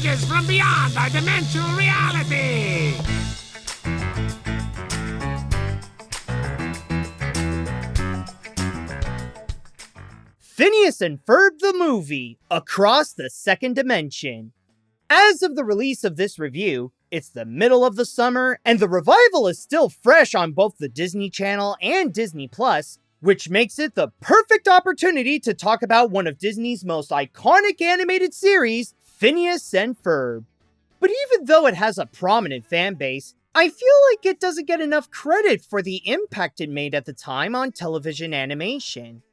messages from beyond our dimensional reality! Phineas and Ferb the movie, Across the Second Dimension. As of the release of this review, it's the middle of the summer, and the revival is still fresh on both the Disney Channel and Disney Plus, which makes it the perfect opportunity to talk about one of Disney's most iconic animated series, Phineas and Ferb. But even though it has a prominent fan base, I feel like it doesn't get enough credit for the impact it made at the time on television animation.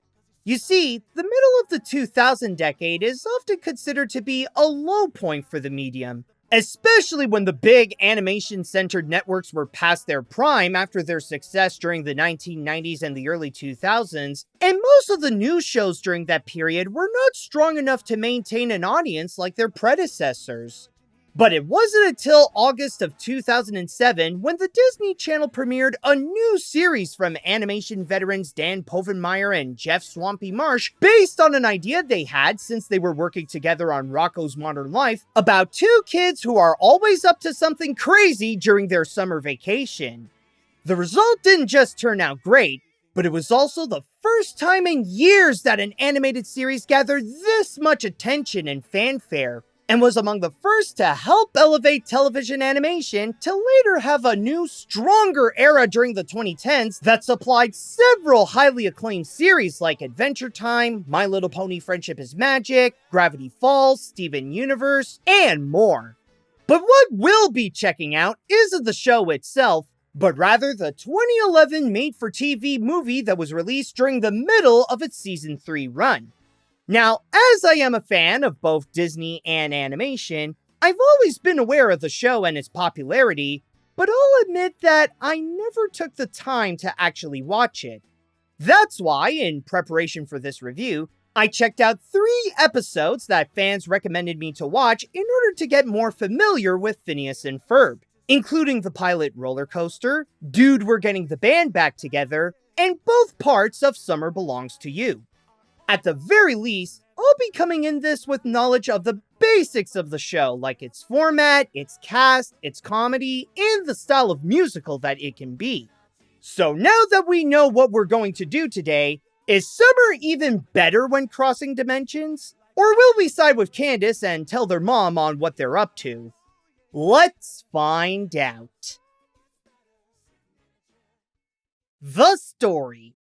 You see, the middle of the 2000 decade is often considered to be a low point for the medium, especially when the big animation-centered networks were past their prime after their success during the 1990s and the early 2000s, and most of the news shows during that period were not strong enough to maintain an audience like their predecessors. But it wasn't until August of 2007 when the Disney Channel premiered a new series from animation veterans Dan Povenmire and Jeff Swampy Marsh, based on an idea they had since they were working together on Rocko's Modern Life, about two kids who are always up to something crazy during their summer vacation. The result didn't just turn out great, but it was also the first time in years that an animated series gathered this much attention and fanfare, and was among the first to help elevate television animation to later have a new, stronger era during the 2010s that supplied several highly acclaimed series like Adventure Time, My Little Pony Friendship is Magic, Gravity Falls, Steven Universe, and more. But what we'll be checking out isn't the show itself, but rather the 2011 made-for-TV movie that was released during the middle of its Season 3 run. Now, as I am a fan of both Disney and animation, I've always been aware of the show and its popularity, but I'll admit that I never took the time to actually watch it. That's why, in preparation for this review, I checked out 3 episodes that fans recommended me to watch in order to get more familiar with Phineas and Ferb, including the pilot Roller Coaster, Dude, We're Getting the Band Back Together, and both parts of Summer Belongs to You. At the very least, I'll be coming in this with knowledge of the basics of the show, like its format, its cast, its comedy, and the style of musical that it can be. So now that we know what we're going to do today, is summer even better when crossing dimensions? Or will we side with Candace and tell their mom on what they're up to? Let's find out. The story.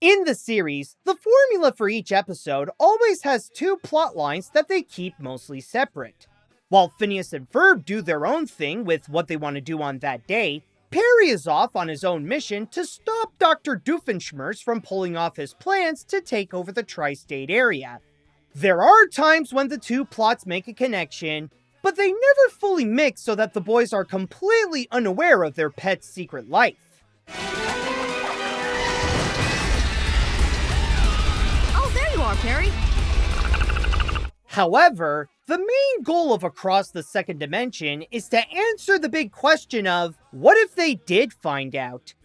In the series, the formula for each episode always has 2 plot lines that they keep mostly separate. While Phineas and Ferb do their own thing with what they want to do on that day, Perry is off on his own mission to stop Dr. Doofenshmirtz from pulling off his plans to take over the tri-state area. There are times when the 2 plots make a connection, but they never fully mix so that the boys are completely unaware of their pet's secret life. Perry. However, the main goal of Across the Second Dimension is to answer the big question of, what if they did find out?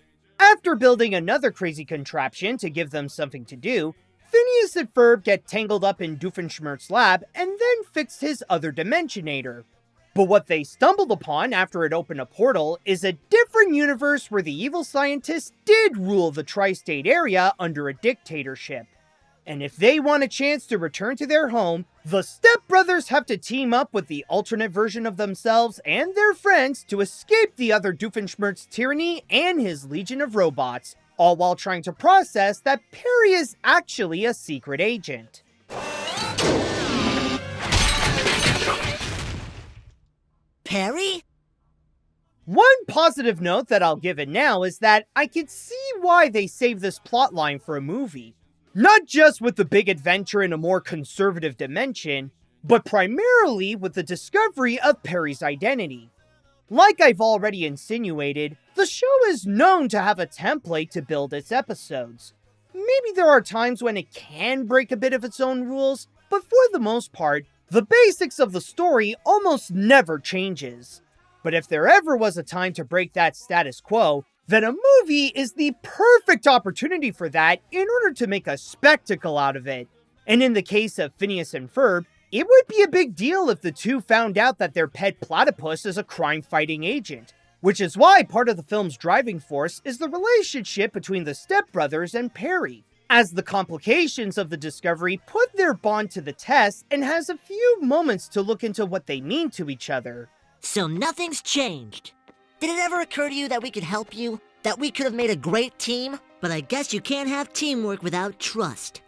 After building another crazy contraption to give them something to do, Phineas and Ferb get tangled up in Doofenshmirtz's lab and then fix his other Dimensionator. But what they stumbled upon after it opened a portal is a different universe where the evil scientists did rule the tri-state area under a dictatorship. And if they want a chance to return to their home, the Step Brothers have to team up with the alternate version of themselves and their friends to escape the other Doofenshmirtz's tyranny and his legion of robots, all while trying to process that Perry is actually a secret agent. Perry? One positive note that I'll give it now is that I can see why they saved this plotline for a movie. Not just with the big adventure in a more conservative dimension, but primarily with the discovery of Perry's identity. Like I've already insinuated, the show is known to have a template to build its episodes. Maybe there are times when it can break a bit of its own rules, but for the most part, the basics of the story almost never changes. But if there ever was a time to break that status quo, then a movie is the perfect opportunity for that in order to make a spectacle out of it. And in the case of Phineas and Ferb, It would be a big deal if the two found out that their pet platypus is a crime-fighting agent, which is why part of the film's driving force is the relationship between the stepbrothers and Perry, as the complications of the discovery put their bond to the test and has a few moments to look into what they mean to each other. So nothing's changed. Did it ever occur to you that we could help you? That we could have made a great team? But I guess you can't have teamwork without trust.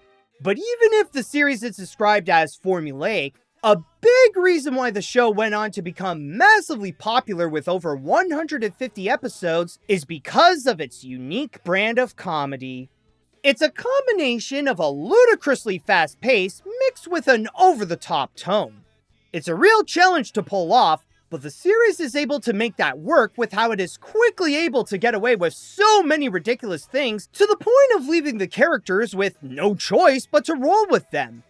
But even if the series is described as formulaic, a big reason why the show went on to become massively popular with over 150 episodes is because of its unique brand of comedy. It's a combination of a ludicrously fast pace mixed with an over-the-top tone. It's a real challenge to pull off, but the series is able to make that work with how it is quickly able to get away with so many ridiculous things to the point of leaving the characters with no choice but to roll with them.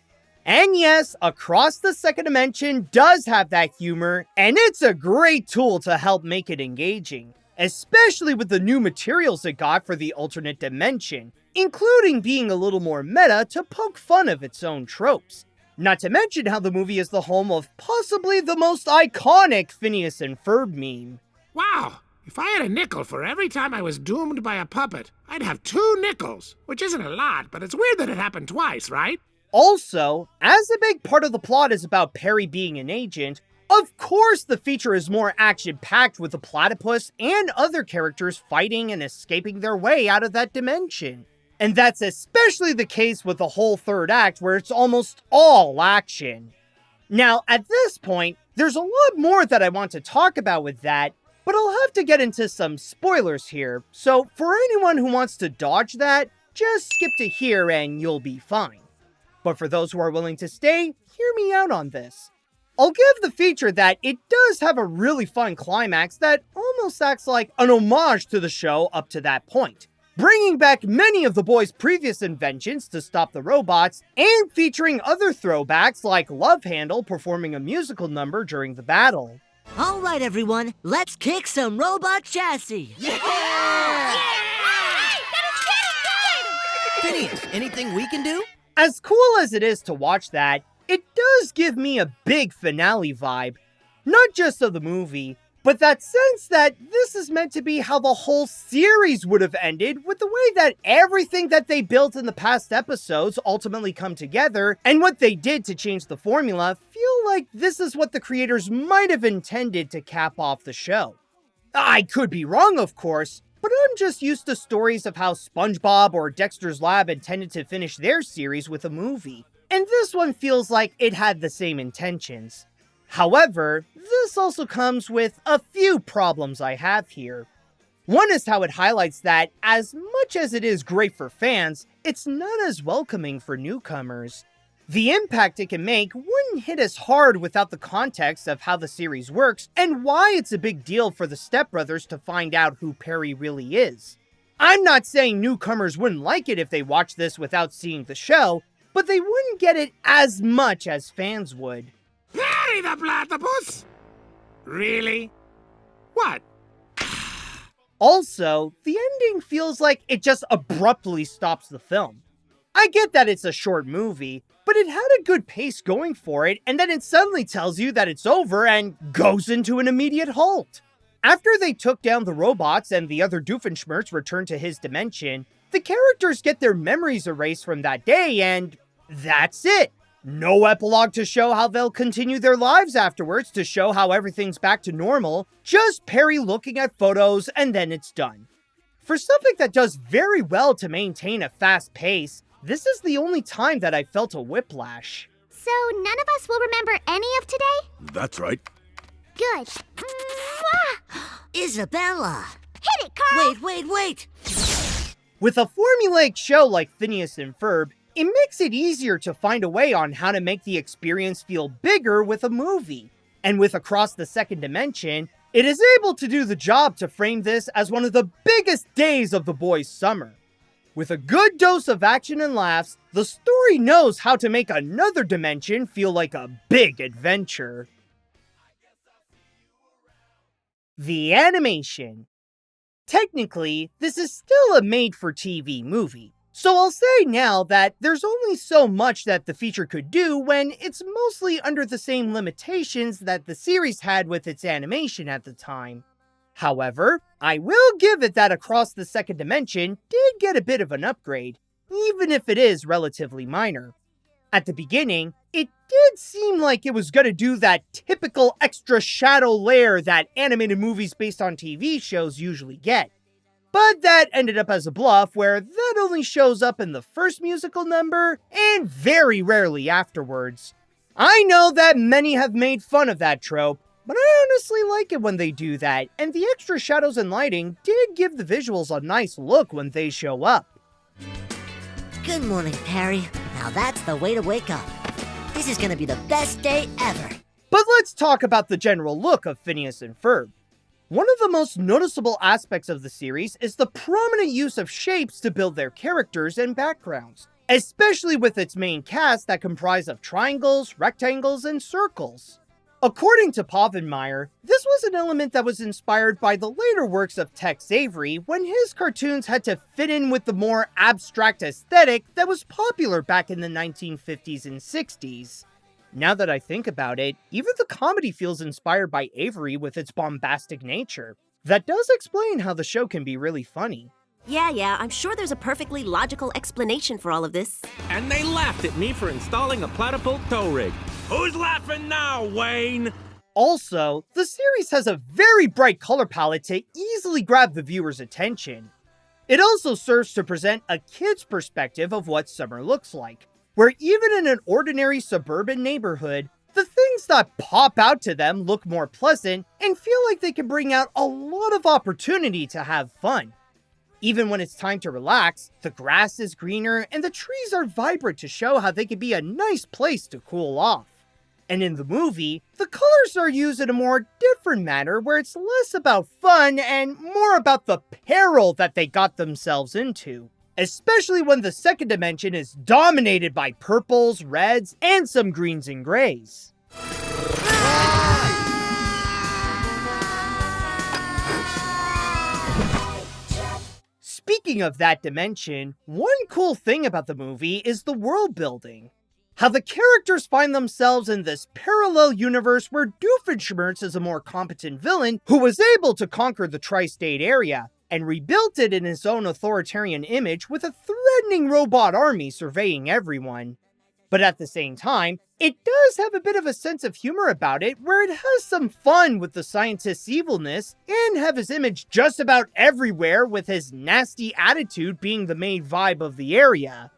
And yes, Across the Second Dimension does have that humor, and it's a great tool to help make it engaging, especially with the new materials it got for the alternate dimension, including being a little more meta to poke fun of its own tropes. Not to mention how the movie is the home of possibly the most iconic Phineas and Ferb meme. Wow, if I had a nickel for every time I was doomed by a puppet, I'd have 2 nickels, which isn't a lot, but it's weird that it happened twice, right? Also, as a big part of the plot is about Perry being an agent, of course the feature is more action-packed with the platypus and other characters fighting and escaping their way out of that dimension. And that's especially the case with the whole third act, where it's almost all action. Now, at this point, there's a lot more that I want to talk about with that, but I'll have to get into some spoilers here, so for anyone who wants to dodge that, just skip to here and you'll be fine. But for those who are willing to stay, hear me out on this. I'll give the feature that it does have a really fun climax that almost acts like an homage to the show up to that point, bringing back many of the boys' previous inventions to stop the robots, and featuring other throwbacks like Love Handle performing a musical number during the battle. All right, everyone, let's kick some robot chassis. Yeah! Phineas, anything we can do? As cool as it is to watch that, it does give me a big finale vibe. Not just of the movie, but that sense that this is meant to be how the whole series would have ended, with the way that everything that they built in the past episodes ultimately come together, and what they did to change the formula feel like this is what the creators might have intended to cap off the show. I could be wrong, of course, but I'm just used to stories of how SpongeBob or Dexter's Lab intended to finish their series with a movie, and this one feels like it had the same intentions. However, this also comes with a few problems I have here. One is how it highlights that, as much as it is great for fans, it's not as welcoming for newcomers. The impact it can make wouldn't hit as hard without the context of how the series works and why it's a big deal for the stepbrothers to find out who Perry really is. I'm not saying newcomers wouldn't like it if they watched this without seeing the show, but they wouldn't get it as much as fans would. Perry the platypus? Really? What? Also, the ending feels like it just abruptly stops the film. I get that it's a short movie, but it had a good pace going for it, and then it suddenly tells you that it's over and goes into an immediate halt. After they took down the robots and the other Doofenshmirtz returned to his dimension, the characters get their memories erased from that day, and that's it. No epilogue to show how they'll continue their lives afterwards to show how everything's back to normal, just Perry looking at photos and then it's done. For something that does very well to maintain a fast pace, this is the only time that I felt a whiplash. So none of us will remember any of today? That's right. Good. Isabella! Hit it, Carl! Wait! With a formulaic show like Phineas and Ferb, it makes it easier to find a way on how to make the experience feel bigger with a movie. And with Across the Second Dimension, it is able to do the job to frame this as one of the biggest days of the boys' summer. With a good dose of action and laughs, the story knows how to make another dimension feel like a big adventure. The animation. Technically, this is still a made-for-TV movie. So I'll say now that there's only so much that the feature could do when it's mostly under the same limitations that the series had with its animation at the time. However, I will give it that Across the Second Dimension did get a bit of an upgrade, even if it is relatively minor. At the beginning, it did seem like it was gonna do that typical extra shadow layer that animated movies based on TV shows usually get. But that ended up as a bluff where that only shows up in the first musical number and very rarely afterwards. I know that many have made fun of that trope, but I honestly like it when they do that, and the extra shadows and lighting did give the visuals a nice look when they show up. Good morning, Perry. Now that's the way to wake up. This is gonna be the best day ever. But let's talk about the general look of Phineas and Ferb. One of the most noticeable aspects of the series is the prominent use of shapes to build their characters and backgrounds, especially with its main cast that comprise of triangles, rectangles, and circles. According to Povenmire, this was an element that was inspired by the later works of Tex Avery when his cartoons had to fit in with the more abstract aesthetic that was popular back in the 1950s and 60s. Now that I think about it, even the comedy feels inspired by Avery with its bombastic nature. That does explain how the show can be really funny. Yeah, I'm sure there's a perfectly logical explanation for all of this. And they laughed at me for installing a platypult tow rig. Who's laughing now, Wayne? Also, the series has a very bright color palette to easily grab the viewer's attention. It also serves to present a kid's perspective of what summer looks like, where even in an ordinary suburban neighborhood, the things that pop out to them look more pleasant and feel like they can bring out a lot of opportunity to have fun. Even when it's time to relax, the grass is greener and the trees are vibrant to show how they can be a nice place to cool off. And in the movie, the colors are used in a more different manner where it's less about fun and more about the peril that they got themselves into. Especially when the second dimension is dominated by purples, reds, and some greens and grays. Speaking of that dimension, one cool thing about the movie is the world building. How the characters find themselves in this parallel universe where Doofenshmirtz is a more competent villain who was able to conquer the tri-state area, and rebuilt it in his own authoritarian image with a threatening robot army surveying everyone. But at the same time, it does have a bit of a sense of humor about it, where it has some fun with the scientist's evilness, and have his image just about everywhere with his nasty attitude being the main vibe of the area.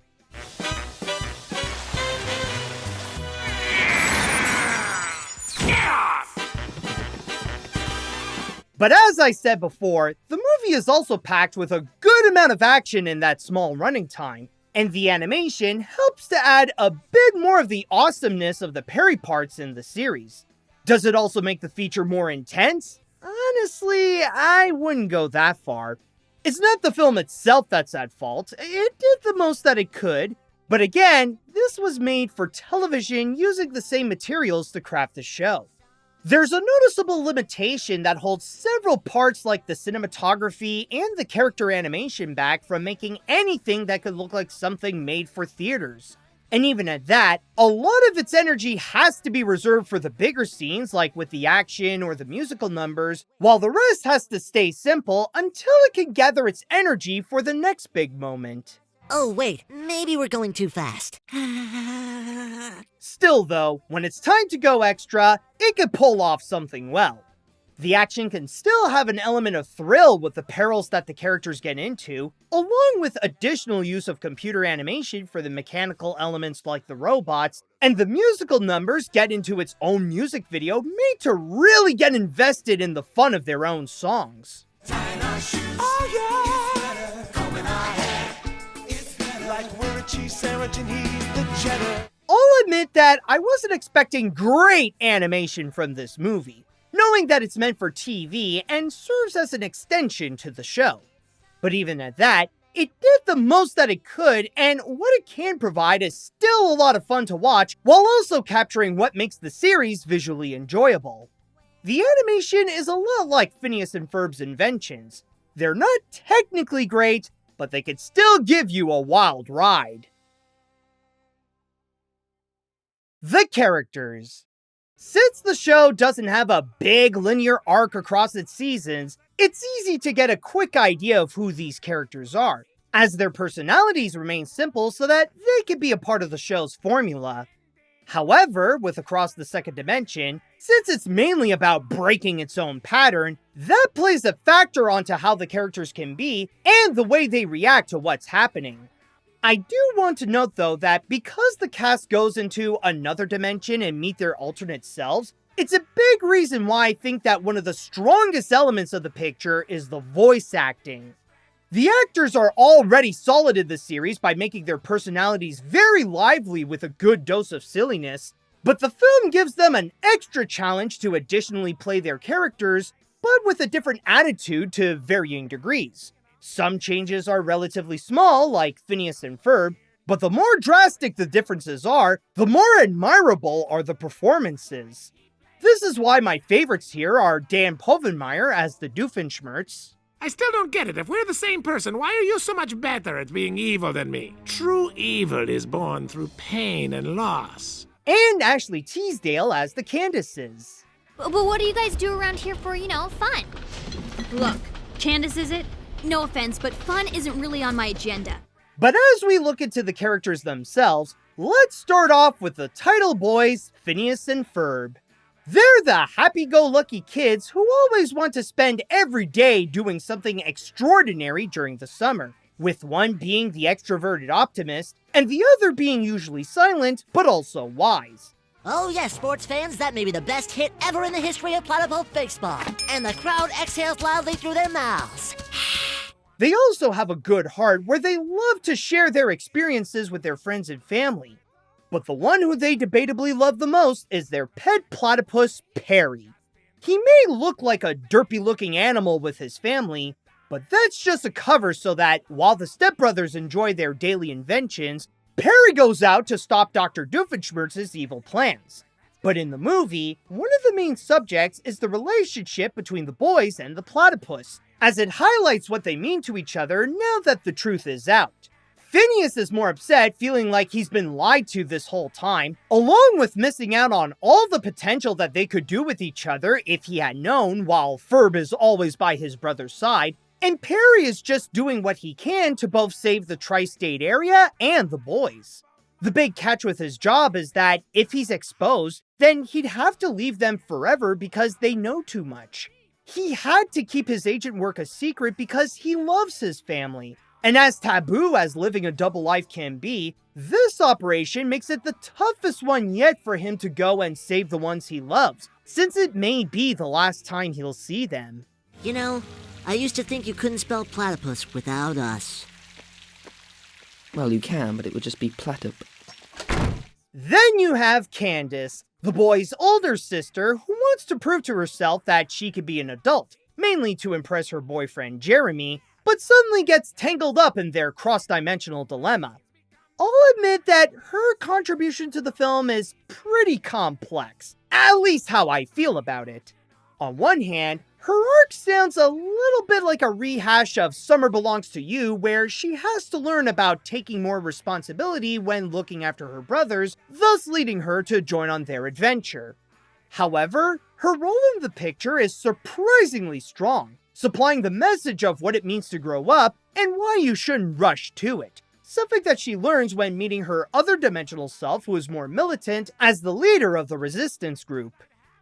But as I said before, the movie is also packed with a good amount of action in that small running time, and the animation helps to add a bit more of the awesomeness of the Perry parts in the series. Does it also make the feature more intense? Honestly, I wouldn't go that far. It's not the film itself that's at fault, it did the most that it could, but again, this was made for television using the same materials to craft the show. There's a noticeable limitation that holds several parts like the cinematography and the character animation back from making anything that could look like something made for theaters. And even at that, a lot of its energy has to be reserved for the bigger scenes like with the action or the musical numbers, while the rest has to stay simple until it can gather its energy for the next big moment. Oh wait, maybe we're going too fast. Still though, when it's time to go extra, it can pull off something well. The action can still have an element of thrill with the perils that the characters get into, along with additional use of computer animation for the mechanical elements like the robots, and the musical numbers get into its own music video made to really get invested in the fun of their own songs. I'll admit that I wasn't expecting great animation from this movie, knowing that it's meant for TV and serves as an extension to the show. But even at that, it did the most that it could, and what it can provide is still a lot of fun to watch, while also capturing what makes the series visually enjoyable. The animation is a lot like Phineas and Ferb's inventions. They're not technically great, but they could still give you a wild ride. The characters. Since the show doesn't have a big linear arc across its seasons, it's easy to get a quick idea of who these characters are, as their personalities remain simple so that they can be a part of the show's formula. However, with Across the Second Dimension, since it's mainly about breaking its own pattern, that plays a factor onto how the characters can be and the way they react to what's happening. I do want to note though that because the cast goes into another dimension and meet their alternate selves, it's a big reason why I think that one of the strongest elements of the picture is the voice acting. The actors are already solid in this series by making their personalities very lively with a good dose of silliness, but the film gives them an extra challenge to additionally play their characters, but with a different attitude to varying degrees. Some changes are relatively small, like Phineas and Ferb, but the more drastic the differences are, the more admirable are the performances. This is why my favorites here are Dan Povenmire as the Doofenshmirtz. I still don't get it. If we're the same person, why are you so much better at being evil than me? True evil is born through pain and loss. And Ashley Teasdale as the Candaces. But what do you guys do around here for, fun? Look, Candace is it? No offense, but fun isn't really on my agenda. But as we look into the characters themselves, let's start off with the title boys, Phineas and Ferb. They're the happy-go-lucky kids who always want to spend every day doing something extraordinary during the summer, with one being the extroverted optimist, and the other being usually silent, but also wise. Oh yes, sports fans, that may be the best hit ever in the history of platypus baseball. And the crowd exhales loudly through their mouths. They also have a good heart where they love to share their experiences with their friends and family. But the one who they debatably love the most is their pet platypus, Perry. He may look like a derpy-looking animal with his family, but that's just a cover so that, while the stepbrothers enjoy their daily inventions, Perry goes out to stop Dr. Doofenshmirtz's evil plans. But in the movie, one of the main subjects is the relationship between the boys and the platypus, as it highlights what they mean to each other now that the truth is out. Phineas is more upset, feeling like he's been lied to this whole time, along with missing out on all the potential that they could do with each other if he had known, while Ferb is always by his brother's side, and Perry is just doing what he can to both save the tri-state area and the boys. The big catch with his job is that if he's exposed, then he'd have to leave them forever because they know too much. He had to keep his agent work a secret because he loves his family. And as taboo as living a double life can be, this operation makes it the toughest one yet for him to go and save the ones he loves, since it may be the last time he'll see them. I used to think you couldn't spell platypus without us. Well, you can, but it would just be platyp. Then you have Candace, the boy's older sister, who wants to prove to herself that she could be an adult, mainly to impress her boyfriend Jeremy, but suddenly gets tangled up in their cross-dimensional dilemma. I'll admit that her contribution to the film is pretty complex, at least how I feel about it. On one hand, her arc sounds a little bit like a rehash of Summer Belongs to You, where she has to learn about taking more responsibility when looking after her brothers, thus leading her to join on their adventure. However, her role in the picture is surprisingly strong, supplying the message of what it means to grow up and why you shouldn't rush to it. Something that she learns when meeting her other dimensional self, who is more militant, as the leader of the resistance group.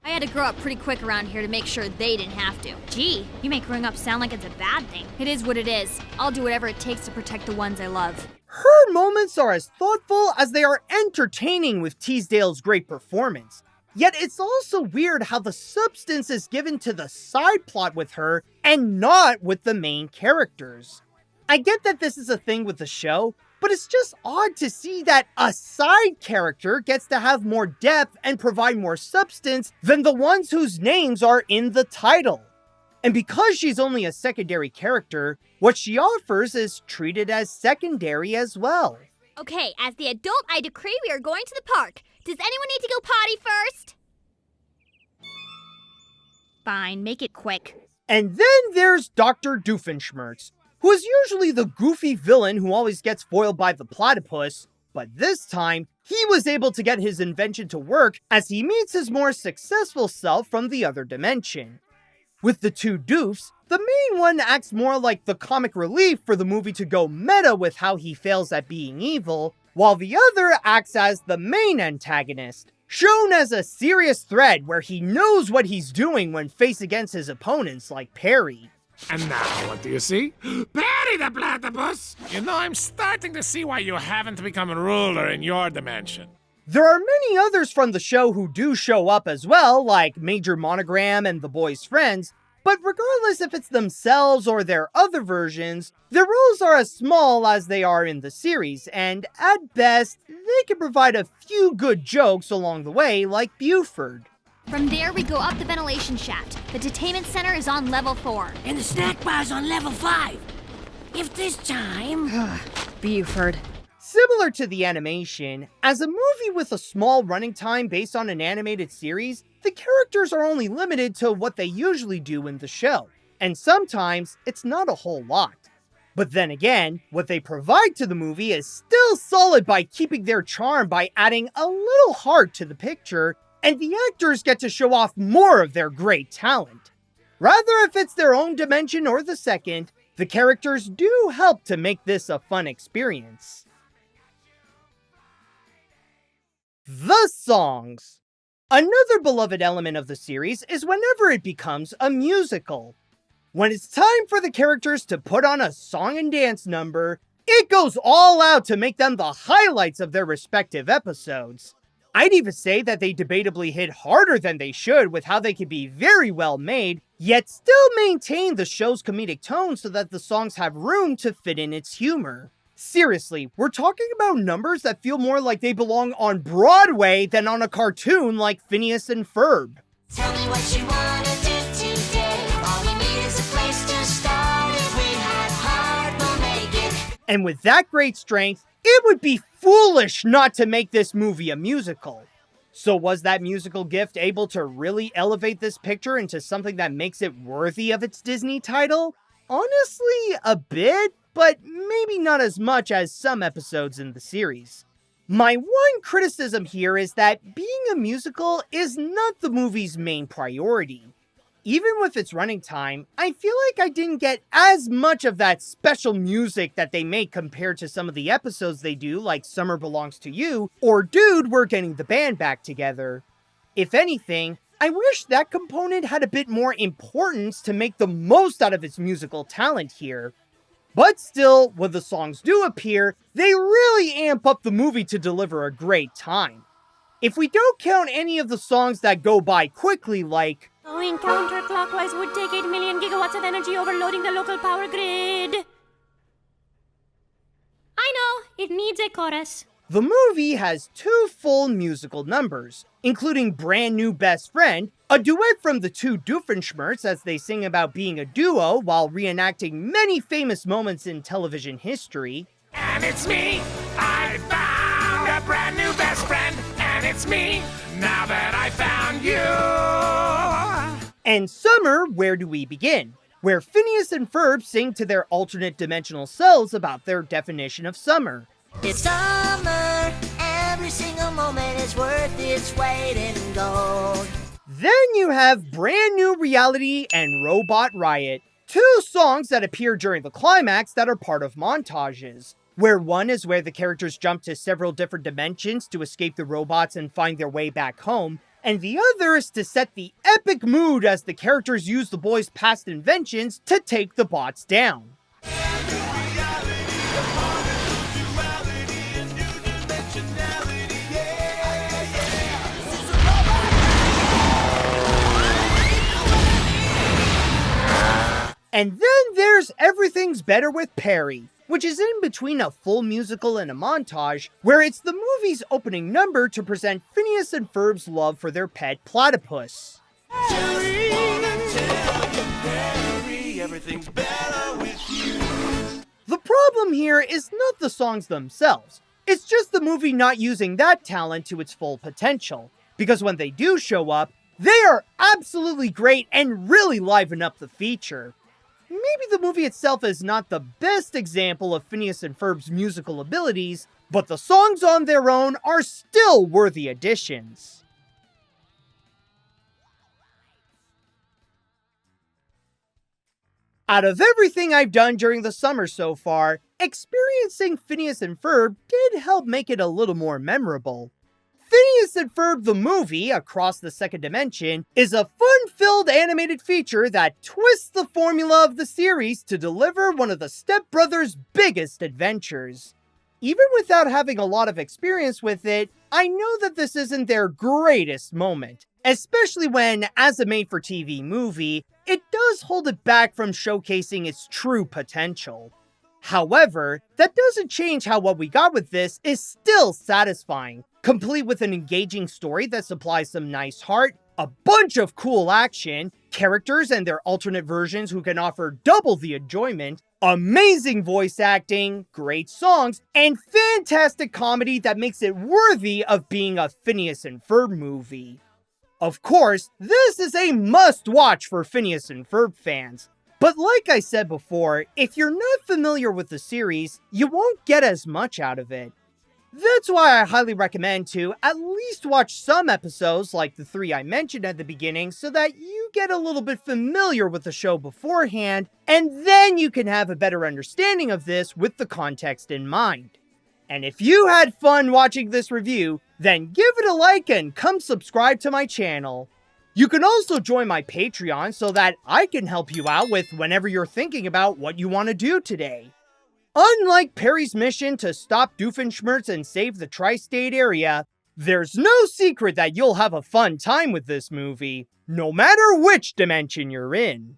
I had to grow up pretty quick around here to make sure they didn't have to. Gee, you make growing up sound like it's a bad thing. It is what it is. I'll do whatever it takes to protect the ones I love. Her moments are as thoughtful as they are entertaining with Teasdale's great performance. Yet it's also weird how the substance is given to the side plot with her and not with the main characters. I get that this is a thing with the show, but it's just odd to see that a side character gets to have more depth and provide more substance than the ones whose names are in the title. And because she's only a secondary character, what she offers is treated as secondary as well. Okay, as the adult, I decree we are going to the park. Does anyone need to go potty first? Fine, make it quick. And then there's Dr. Doofenshmirtz, who is usually the goofy villain who always gets foiled by the platypus, but this time, he was able to get his invention to work as he meets his more successful self from the other dimension. With the two doofs, the main one acts more like the comic relief for the movie to go meta with how he fails at being evil, while the other acts as the main antagonist, shown as a serious threat where he knows what he's doing when faced against his opponents like Perry. And now, what do you see? Perry the Platypus! You know, I'm starting to see why you haven't become a ruler in your dimension. There are many others from the show who do show up as well, like Major Monogram and the boys' friends, but regardless if it's themselves or their other versions, their roles are as small as they are in the series, and at best, they can provide a few good jokes along the way, like Buford. From there, we go up the ventilation shaft. The detainment center is on level 4. And the snack bar's on level 5. If this time... Buford. Similar to the animation, as a movie with a small running time based on an animated series, the characters are only limited to what they usually do in the show, and sometimes it's not a whole lot. But then again, what they provide to the movie is still solid by keeping their charm by adding a little heart to the picture, and the actors get to show off more of their great talent. Rather if it's their own dimension or the second, the characters do help to make this a fun experience. The songs. Another beloved element of the series is whenever it becomes a musical. When it's time for the characters to put on a song and dance number, it goes all out to make them the highlights of their respective episodes. I'd even say that they debatably hit harder than they should with how they can be very well made, yet still maintain the show's comedic tone so that the songs have room to fit in its humor. Seriously, we're talking about numbers that feel more like they belong on Broadway than on a cartoon like Phineas and Ferb. Tell me what you wanna do today. All we need is a place to start. If we have heart, we'll make it. And with that great strength, it would be foolish not to make this movie a musical. So was that musical gift able to really elevate this picture into something that makes it worthy of its Disney title? Honestly, a bit, but maybe not as much as some episodes in the series. My one criticism here is that being a musical is not the movie's main priority. Even with its running time, I feel like I didn't get as much of that special music that they make compared to some of the episodes they do, like Summer Belongs to You, or Dude, We're Getting the Band Back Together. If anything, I wish that component had a bit more importance to make the most out of its musical talent here. But still, when the songs do appear, they really amp up the movie to deliver a great time. If we don't count any of the songs that go by quickly, like Going counterclockwise would take 8 million gigawatts of energy, overloading the local power grid. I know, it needs a chorus. The movie has 2 full musical numbers, including Brand New Best Friend, a duet from the two Doofenshmirtz as they sing about being a duo while reenacting many famous moments in television history. And it's me, I found a brand new best friend, and it's me, now that I found you. And Summer, Where Do We Begin?, where Phineas and Ferb sing to their alternate dimensional selves about their definition of summer. It's summer, every single moment is worth its weight in gold. Then you have Brand New Reality and Robot Riot, 2 songs that appear during the climax that are part of montages, where one is where the characters jump to several different dimensions to escape the robots and find their way back home, and the other is to set the epic mood as the characters use the boys' past inventions to take the bots down. And then there's Everything's Better with Perry, which is in between a full musical and a montage, where it's the movie's opening number to present Phineas and Ferb's love for their pet platypus. The problem here is not the songs themselves, it's just the movie not using that talent to its full potential, because when they do show up, they are absolutely great and really liven up the feature. maybe the movie itself is not the best example of Phineas and Ferb's musical abilities, but the songs on their own are still worthy additions. Out of everything I've done during the summer so far, experiencing Phineas and Ferb did help make it a little more memorable. Phineas and Ferb the movie, Across the Second Dimension, is a fun-filled animated feature that twists the formula of the series to deliver one of the Step Brothers' biggest adventures. Even without having a lot of experience with it, I know that this isn't their greatest moment, especially when, as a made-for-TV movie, it does hold it back from showcasing its true potential. However, that doesn't change how what we got with this is still satisfying, complete with an engaging story that supplies some nice heart, a bunch of cool action, characters and their alternate versions who can offer double the enjoyment, amazing voice acting, great songs, and fantastic comedy that makes it worthy of being a Phineas and Ferb movie. Of course, this is a must-watch for Phineas and Ferb fans. But like I said before, if you're not familiar with the series, you won't get as much out of it. That's why I highly recommend to at least watch some episodes like the 3 I mentioned at the beginning so that you get a little bit familiar with the show beforehand, and then you can have a better understanding of this with the context in mind. And if you had fun watching this review, then give it a like and come subscribe to my channel. You can also join my Patreon so that I can help you out with whenever you're thinking about what you want to do today. Unlike Perry's mission to stop Doofenshmirtz and save the tri-state area, there's no secret that you'll have a fun time with this movie, no matter which dimension you're in.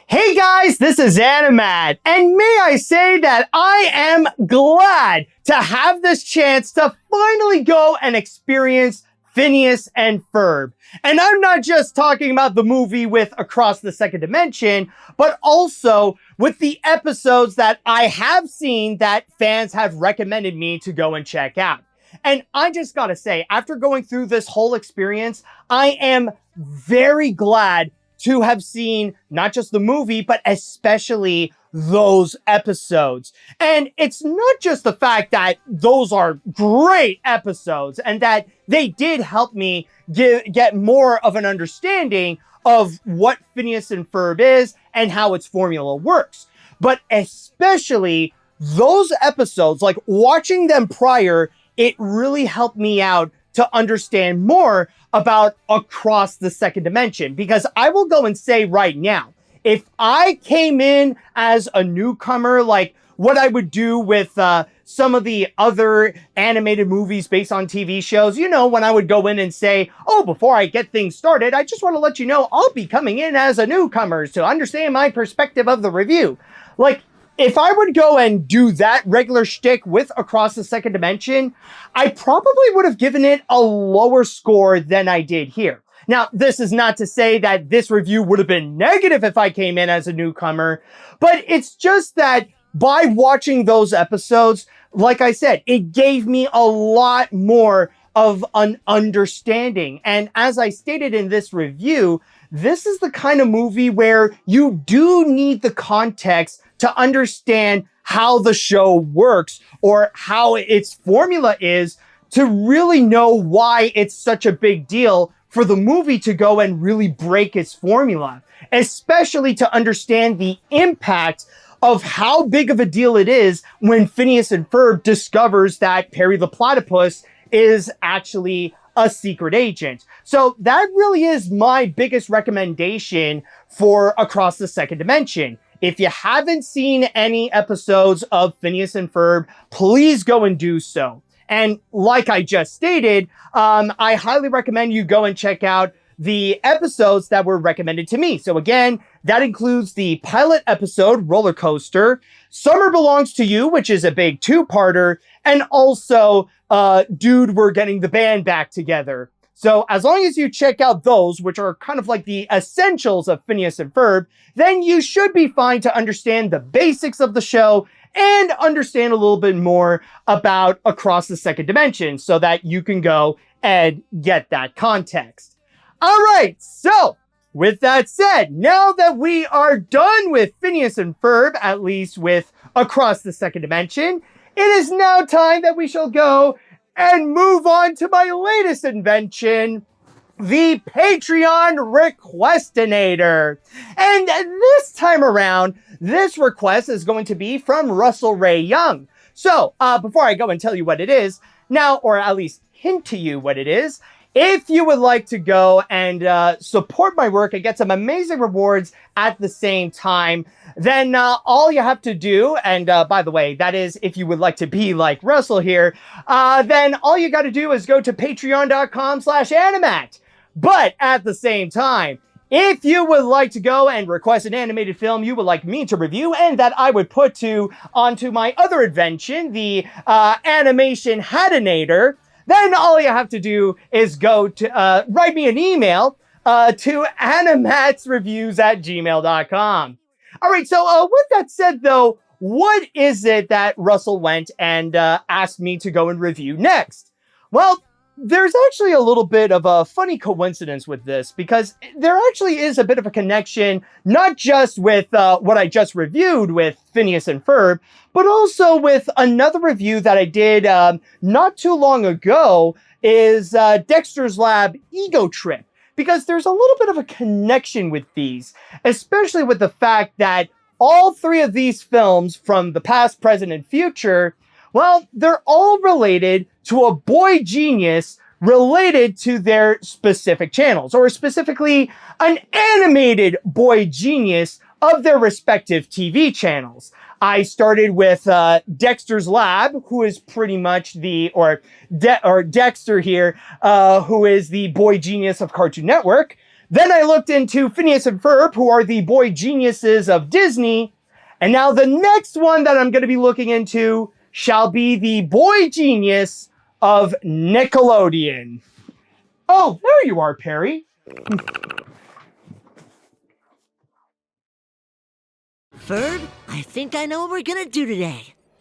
Hey guys, this is Animat, and may I say that I am glad to have this chance to finally go and experience Phineas and Ferb. And I'm not just talking about the movie with Across the Second Dimension, but also with the episodes that I have seen that fans have recommended me to go and check out. And I just gotta say, after going through this whole experience, I am very glad to have seen not just the movie, but especially those episodes. And it's not just the fact that those are great episodes and that they did help me get more of an understanding of what Phineas and Ferb is and how its formula works. But especially those episodes, like watching them prior, it really helped me out to understand more about Across the Second Dimension. Because I will go and say right now, if I came in as a newcomer, like what I would do with some of the other animated movies based on TV shows, you know, when I would go in and say, oh, before I get things started, I just want to let you know I'll be coming in as a newcomer to understand my perspective of the review. Like, if I would go and do that regular shtick with Across the Second Dimension, I probably would have given it a lower score than I did here. Now, this is not to say that this review would have been negative if I came in as a newcomer, but it's just that by watching those episodes, like I said, it gave me a lot more of an understanding. And as I stated in this review, this is the kind of movie where you do need the context to understand how the show works or how its formula is to really know why it's such a big deal for the movie to go and really break its formula, especially to understand the impact of how big of a deal it is when Phineas and Ferb discovers that Perry the Platypus is actually a secret agent. So that really is my biggest recommendation for Across the Second Dimension. If you haven't seen any episodes of Phineas and Ferb, please go and do so. And like I just stated, I highly recommend you go and check out the episodes that were recommended to me. So again, that includes the pilot episode, Roller Coaster, Summer Belongs to You, which is a big 2-parter, and also Dude, We're Getting the Band Back Together. So as long as you check out those, which are kind of like the essentials of Phineas and Ferb, then you should be fine to understand the basics of the show and understand a little bit more about Across the Second Dimension so that you can go and get that context. All right, so with that said, now that we are done with Phineas and Ferb, at least with Across the Second Dimension, it is now time that we shall go and move on to my latest invention, the Patreon Requestinator. And this time around, this request is going to be from Russell Ray Young. So, before I go and tell you what it is, now, or at least hint to you what it is, if you would like to go and support my work and get some amazing rewards at the same time, then all you have to do, and by the way, that is if you would like to be like Russell here, then all you got to do is go to patreon.com/animat. But at the same time, if you would like to go and request an animated film you would like me to review and that I would put onto my other invention, the Animation Hattinator, then all you have to do is go to write me an email to animatsreviews@gmail.com. All right, so with that said, though, what is it that Russell went and asked me to go and review next? Well, there's actually a little bit of a funny coincidence with this because there actually is a bit of a connection, not just with what I just reviewed with Phineas and Ferb, but also with another review that I did not too long ago is Dexter's Lab Ego Trip. Because there's a little bit of a connection with these, especially with the fact that all three of these films from the past, present, and future, well, they're all related to a boy genius related to their specific channels, or specifically an animated boy genius of their respective TV channels. I started with Dexter's Lab, who is pretty much or Dexter here, who is the boy genius of Cartoon Network. Then I looked into Phineas and Ferb, who are the boy geniuses of Disney. And now the next one that I'm going to be looking into shall be the boy genius of Nickelodeon. Oh, there you are, Perry. Ferb, I think I know what we're gonna do today.